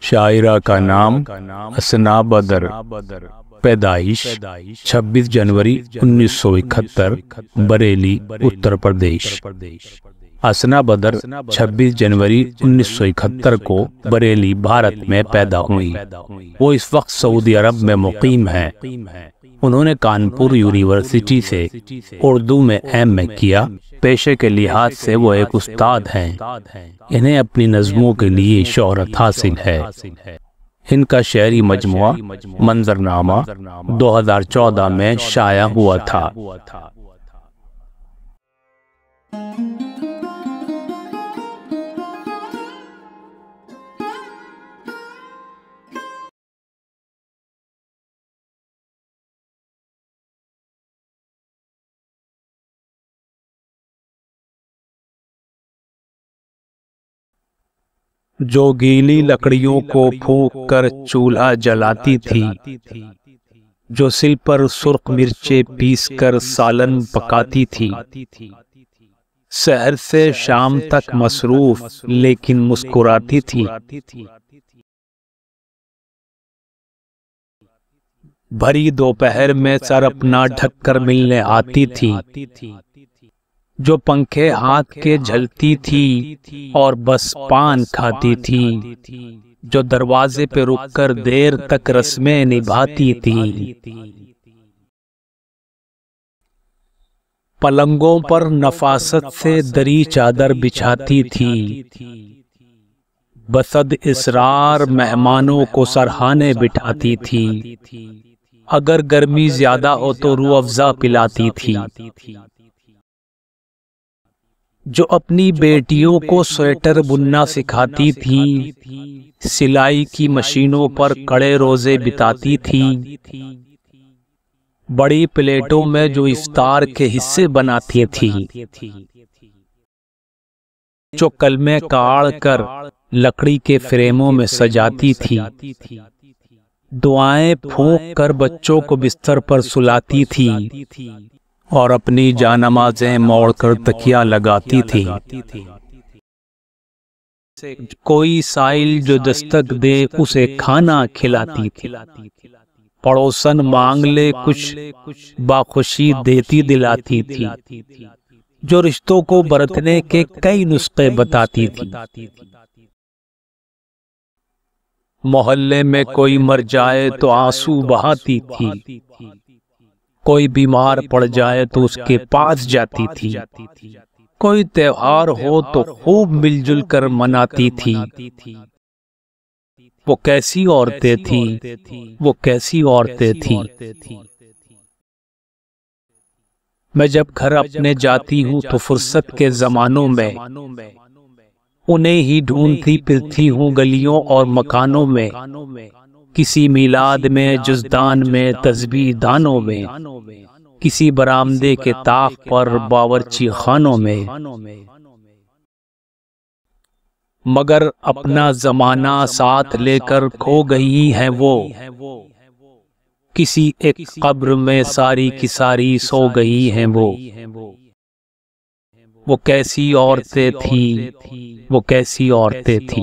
शायरा का नाम असना बदर, पैदाइश 26 जनवरी 1971, बरेली, उत्तर प्रदेश। असना बदर 26 जनवरी 1971 को बरेली, भारत में पैदा हुई। वो इस वक्त सऊदी अरब में मुकीम हैं। उन्होंने कानपुर यूनिवर्सिटी से उर्दू में एम.ए. किया। पेशे के लिहाज से वो एक उस्ताद हैं। इन्हें अपनी नज़्मों के लिए शोहरत हासिल है। इनका शेरी मजमुआ मंजरनामा 2014 में शाया हुआ था। जो गीली लकड़ियों को फूंक कर चूल्हा जलाती थी, जो सिल पर सुर्ख मिर्चे पीस कर सालन पकाती थी, सहर से शाम तक मसरूफ लेकिन मुस्कुराती थी। भरी दोपहर में सर अपना ढककर मिलने आती थी, जो पंखे हाथ के झलती थी और बस पान खाती थी, जो दरवाजे पे रुककर देर तक रस्में निभाती थी। पलंगों पर नफासत से दरी चादर बिछाती थी, बसद इसरार मेहमानों को सरहाने बिठाती थी। अगर गर्मी ज्यादा हो तो रूह अफ़ज़ा पिलाती थी। जो अपनी बेटियों को स्वेटर बुनना सिखाती थी, सिलाई की मशीनों पर कड़े रोजे बिताती थी। बड़ी प्लेटों में जो इफ्तार के हिस्से बनाती थी, जो कलमे काढ़ कर लकड़ी के फ्रेमों में सजाती थी, दुआएं फूंक कर बच्चों को बिस्तर पर सुलाती थी और अपनी जानमाज़ें मोड़कर तकिया लगाती थी। कोई साइल जो दस्तक दे उसे खाना खिलाती थी। पड़ोसन मांग ले कुछ बाखुशी देती दिलाती थी। जो रिश्तों को बरतने के कई नुस्खे बताती थी। मोहल्ले में कोई मर जाए तो आंसू बहाती थी। कोई बीमार पड़ जाए तो उसके पास जाती थी। कोई त्योहार हो तो खूब मिलजुल कर मनाती थी। वो कैसी औरतें थी, वो कैसी औरतें थी। मैं जब घर अपने जाती हूँ तो फुर्सत के जमानों में उन्हें ही ढूंढती फिरती हूँ गलियों और मकानों में। किसी मिलाद में, जुज़दान में, तस्बीह दानों में, किसी बरामदे के ताक पर, बावर्ची खानों में। मगर अपना जमाना साथ लेकर खो गई हैं वो। किसी एक कब्र में सारी की सारी सो गई हैं वो। वो कैसी औरतें थी, वो कैसी औरतें थी।